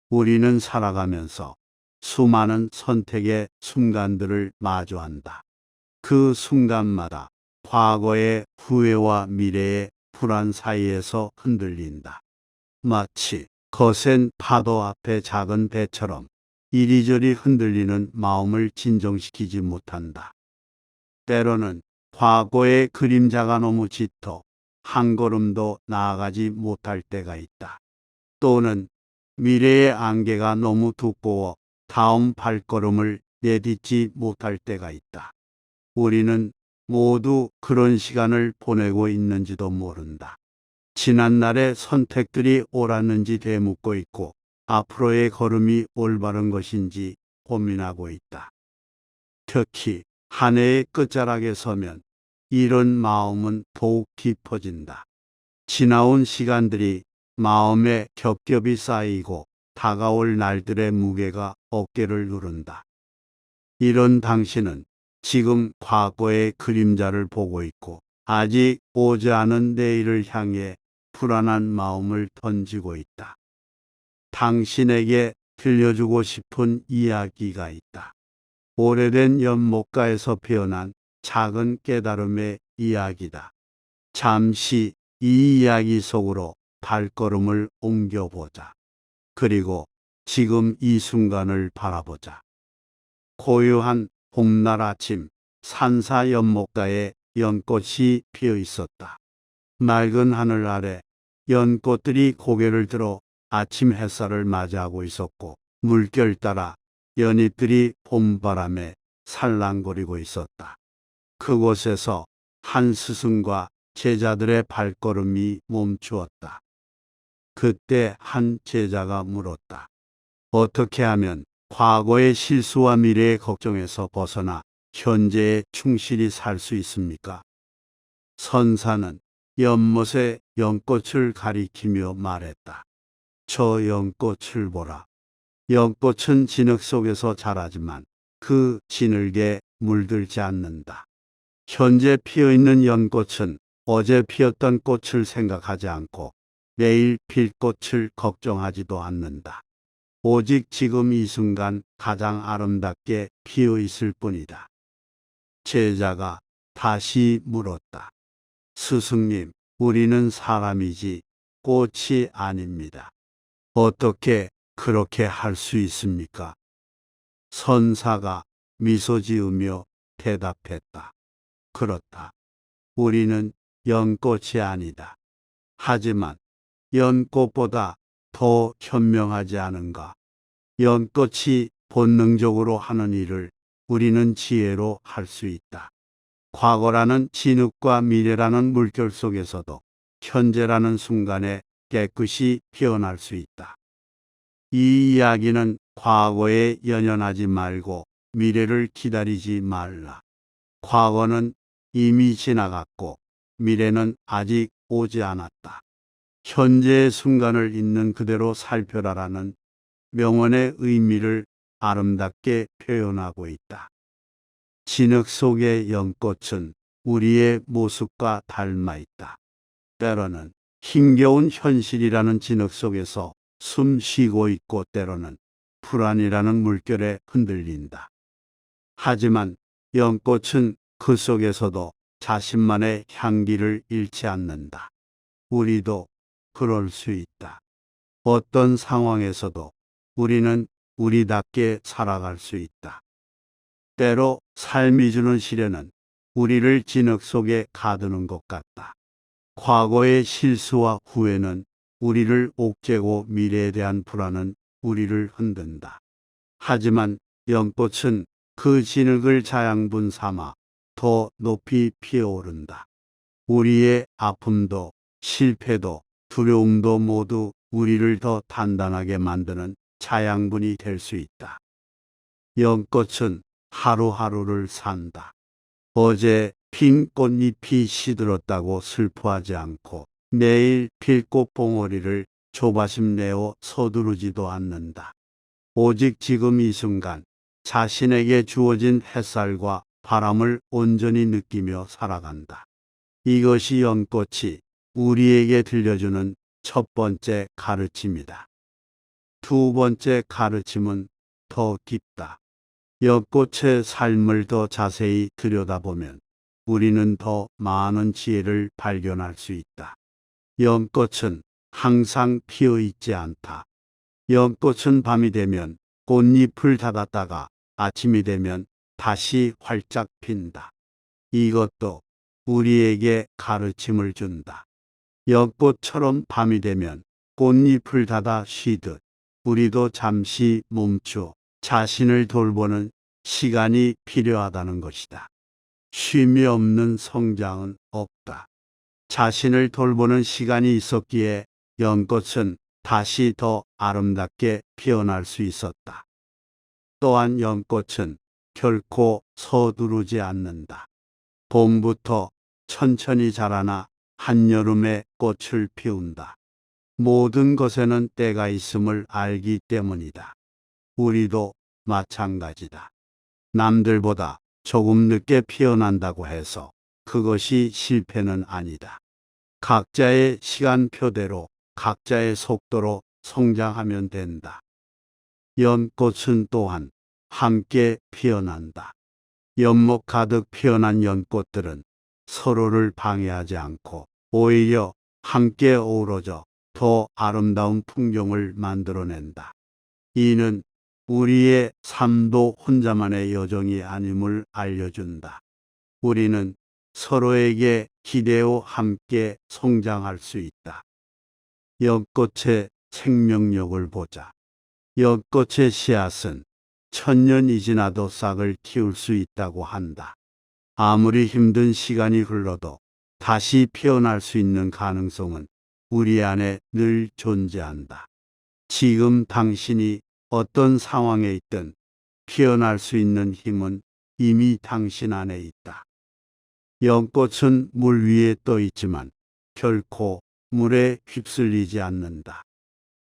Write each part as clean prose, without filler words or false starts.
우리는 살아가면서 수많은 선택의 순간들을 마주한다. 그 순간마다 과거의 후회와 미래의 불안 사이에서 흔들린다. 마치 거센 파도 앞에 작은 배처럼 이리저리 흔들리는 마음을 진정시키지 못한다. 때로는 과거의 그림자가 너무 짙어 한 걸음도 나아가지 못할 때가 있다. 또는 미래의 안개가 너무 두꺼워 다음 발걸음을 내딛지 못할 때가 있다. 우리는 모두 그런 시간을 보내고 있는지도 모른다. 지난날의 선택들이 옳았는지 되묻고 있고 앞으로의 걸음이 올바른 것인지 고민하고 있다. 특히 한 해의 끝자락에 서면 이런 마음은 더욱 깊어진다. 지나온 시간들이 마음에 겹겹이 쌓이고 다가올 날들의 무게가 어깨를 누른다. 이런 당신은 지금 과거의 그림자를 보고 있고 아직 오지 않은 내일을 향해 불안한 마음을 던지고 있다. 당신에게 들려주고 싶은 이야기가 있다. 오래된 연못가에서 피어난 작은 깨달음의 이야기다. 잠시 이 이야기 속으로 발걸음을 옮겨보자. 그리고 지금 이 순간을 바라보자. 고요한 봄날 아침, 산사 연못가에 연꽃이 피어 있었다. 맑은 하늘 아래 연꽃들이 고개를 들어 아침 햇살을 맞이하고 있었고 물결 따라 연잎들이 봄바람에 살랑거리고 있었다. 그곳에서 한 스승과 제자들의 발걸음이 멈추었다. 그때 한 제자가 물었다. 어떻게 하면 과거의 실수와 미래의 걱정에서 벗어나 현재에 충실히 살 수 있습니까? 선사는 연못에 연꽃을 가리키며 말했다. 저 연꽃을 보라. 연꽃은 진흙 속에서 자라지만 그 진흙에 물들지 않는다. 현재 피어있는 연꽃은 어제 피었던 꽃을 생각하지 않고 내일 필 꽃을 걱정하지도 않는다. 오직 지금 이 순간 가장 아름답게 피어 있을 뿐이다. 제자가 다시 물었다. 스승님, 우리는 사람이지 꽃이 아닙니다. 어떻게 그렇게 할 수 있습니까? 선사가 미소 지으며 대답했다. 그렇다. 우리는 연꽃이 아니다. 하지만 연꽃보다 더 현명하지 않은가? 연꽃이 본능적으로 하는 일을 우리는 지혜로 할 수 있다. 과거라는 진흙과 미래라는 물결 속에서도 현재라는 순간에 깨끗이 피어날 수 있다. 이 이야기는 과거에 연연하지 말고 미래를 기다리지 말라. 과거는 이미 지나갔고 미래는 아직 오지 않았다. 현재의 순간을 있는 그대로 살펴라라는 명언의 의미를 아름답게 표현하고 있다. 진흙 속의 연꽃은 우리의 모습과 닮아 있다. 때로는 힘겨운 현실이라는 진흙 속에서 숨 쉬고 있고 때로는 불안이라는 물결에 흔들린다. 하지만 연꽃은 그 속에서도 자신만의 향기를 잃지 않는다. 우리도 그럴 수 있다. 어떤 상황에서도 우리는 우리답게 살아갈 수 있다. 때로 삶이 주는 시련은 우리를 진흙 속에 가두는 것 같다. 과거의 실수와 후회는 우리를 옥죄고 미래에 대한 불안은 우리를 흔든다. 하지만 연꽃은 그 진흙을 자양분 삼아 더 높이 피어오른다. 우리의 아픔도 실패도 두려움도 모두 우리를 더 단단하게 만드는 자양분이 될 수 있다. 연꽃은 하루하루를 산다. 어제 핀 꽃잎이 시들었다고 슬퍼하지 않고 내일 필 꽃봉오리를 조바심 내어 서두르지도 않는다. 오직 지금 이 순간 자신에게 주어진 햇살과 바람을 온전히 느끼며 살아간다. 이것이 연꽃이 우리에게 들려주는 첫 번째 가르침이다. 두 번째 가르침은 더 깊다. 연꽃의 삶을 더 자세히 들여다보면 우리는 더 많은 지혜를 발견할 수 있다. 연꽃은 항상 피어 있지 않다. 연꽃은 밤이 되면 꽃잎을 닫았다가 아침이 되면 다시 활짝 핀다. 이것도 우리에게 가르침을 준다. 연꽃처럼 밤이 되면 꽃잎을 닫아 쉬듯 우리도 잠시 멈추어 자신을 돌보는 시간이 필요하다는 것이다. 쉼이 없는 성장은 없다. 자신을 돌보는 시간이 있었기에 연꽃은 다시 더 아름답게 피어날 수 있었다. 또한 연꽃은 결코 서두르지 않는다. 봄부터 천천히 자라나 한여름에 꽃을 피운다. 모든 것에는 때가 있음을 알기 때문이다. 우리도 마찬가지다. 남들보다 조금 늦게 피어난다고 해서 그것이 실패는 아니다. 각자의 시간표대로 각자의 속도로 성장하면 된다. 연꽃은 또한 함께 피어난다. 연목 가득 피어난 연꽃들은 서로를 방해하지 않고 오히려 함께 어우러져 더 아름다운 풍경을 만들어낸다. 이는 우리의 삶도 혼자만의 여정이 아님을 알려준다. 우리는 서로에게 기대어 함께 성장할 수 있다. 연꽃의 생명력을 보자. 연꽃의 씨앗은 천년이 지나도 싹을 틔울 수 있다고 한다. 아무리 힘든 시간이 흘러도 다시 피어날 수 있는 가능성은 우리 안에 늘 존재한다. 지금 당신이 어떤 상황에 있든 피어날 수 있는 힘은 이미 당신 안에 있다. 연꽃은 물 위에 떠 있지만 결코 물에 휩쓸리지 않는다.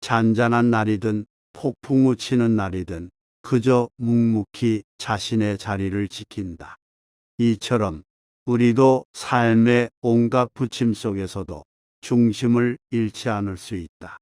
잔잔한 날이든 폭풍우 치는 날이든 그저 묵묵히 자신의 자리를 지킨다. 이처럼 우리도 삶의 온갖 부침 속에서도 중심을 잃지 않을 수 있다.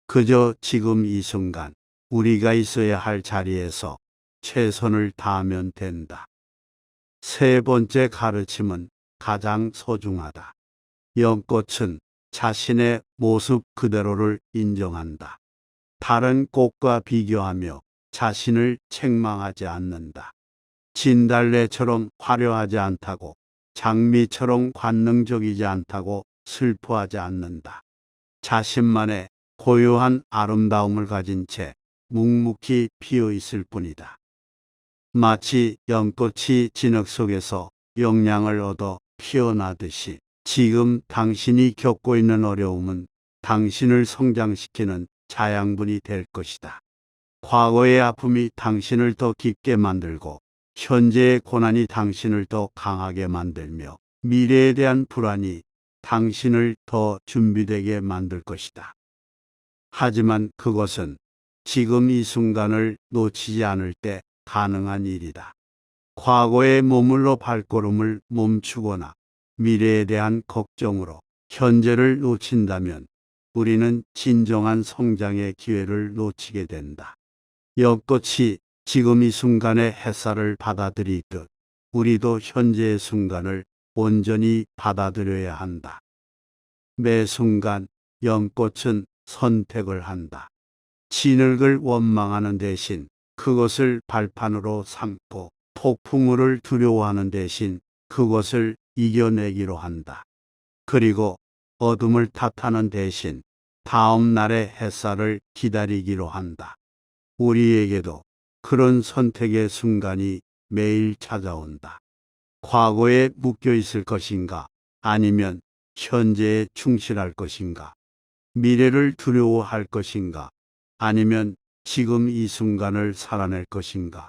그저 지금 이 순간 우리가 있어야 할 자리에서 최선을 다하면 된다. 세 번째 가르침은 가장 소중하다. 연꽃은 자신의 모습 그대로를 인정한다. 다른 꽃과 비교하며 자신을 책망하지 않는다. 진달래처럼 화려하지 않다고, 장미처럼 관능적이지 않다고 슬퍼하지 않는다. 자신만의 고유한 아름다움을 가진 채 묵묵히 피어 있을 뿐이다. 마치 연꽃이 진흙 속에서 영양을 얻어 피어나듯이 지금 당신이 겪고 있는 어려움은 당신을 성장시키는 자양분이 될 것이다. 과거의 아픔이 당신을 더 깊게 만들고 현재의 고난이 당신을 더 강하게 만들며 미래에 대한 불안이 당신을 더 준비되게 만들 것이다. 하지만 그것은 지금 이 순간을 놓치지 않을 때 가능한 일이다. 과거에 머물러 발걸음을 멈추거나 미래에 대한 걱정으로 현재를 놓친다면 우리는 진정한 성장의 기회를 놓치게 된다. 연꽃이 지금 이 순간의 햇살을 받아들이듯 우리도 현재의 순간을 온전히 받아들여야 한다. 매 순간 연꽃은 선택을 한다. 진흙을 원망하는 대신 그것을 발판으로 삼고 폭풍우를 두려워하는 대신 그것을 이겨내기로 한다. 그리고 어둠을 탓하는 대신 다음 날의 햇살을 기다리기로 한다. 우리에게도 그런 선택의 순간이 매일 찾아온다. 과거에 묶여 있을 것인가? 아니면 현재에 충실할 것인가? 미래를 두려워할 것인가? 아니면 지금 이 순간을 살아낼 것인가?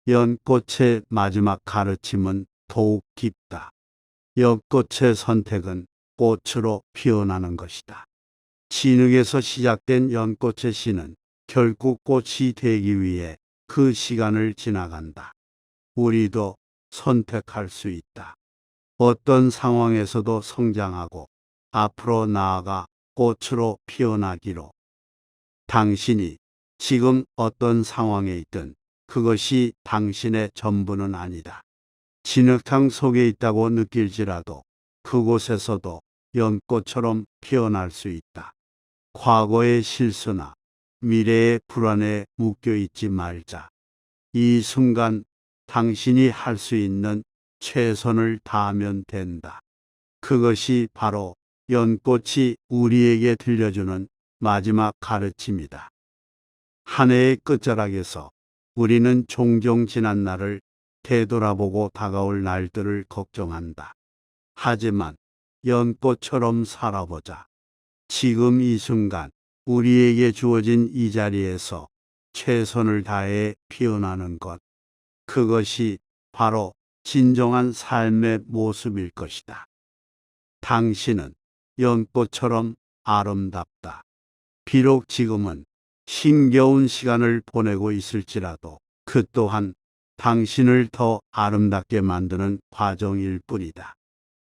연꽃의 마지막 가르침은 더욱 깊다. 연꽃의 선택은 꽃으로 피어나는 것이다. 진흙에서 시작된 연꽃의 씨는 결국 꽃이 되기 위해 그 시간을 지나간다. 우리도 선택할 수 있다. 어떤 상황에서도 성장하고 앞으로 나아가 꽃으로 피어나기로. 당신이 지금 어떤 상황에 있든 그것이 당신의 전부는 아니다. 진흙탕 속에 있다고 느낄지라도 그곳에서도 연꽃처럼 피어날 수 있다. 과거의 실수나 미래의 불안에 묶여 있지 말자. 이 순간 당신이 할 수 있는 최선을 다하면 된다. 그것이 바로 연꽃이 우리에게 들려주는 마지막 가르침이다. 한 해의 끝자락에서 우리는 종종 지난 날을 되돌아보고 다가올 날들을 걱정한다. 하지만 연꽃처럼 살아보자. 지금 이 순간 우리에게 주어진 이 자리에서 최선을 다해 피어나는 것. 그것이 바로 진정한 삶의 모습일 것이다. 당신은 연꽃처럼 아름답다. 비록 지금은 힘겨운 시간을 보내고 있을지라도 그 또한 당신을 더 아름답게 만드는 과정일 뿐이다.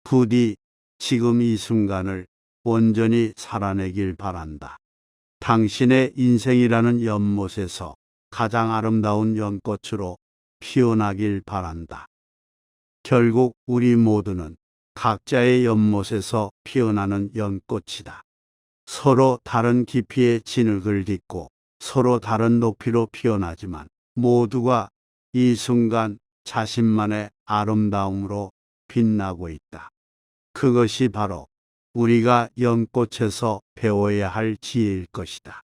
부디 지금 이 순간을 온전히 살아내길 바란다. 당신의 인생이라는 연못에서 가장 아름다운 연꽃으로 피어나길 바란다. 결국 우리 모두는 각자의 연못에서 피어나는 연꽃이다. 서로 다른 깊이의 진흙을 딛고 서로 다른 높이로 피어나지만 모두가 이 순간 자신만의 아름다움으로 빛나고 있다. 그것이 바로 우리가 연꽃에서 배워야 할 지혜일 것이다.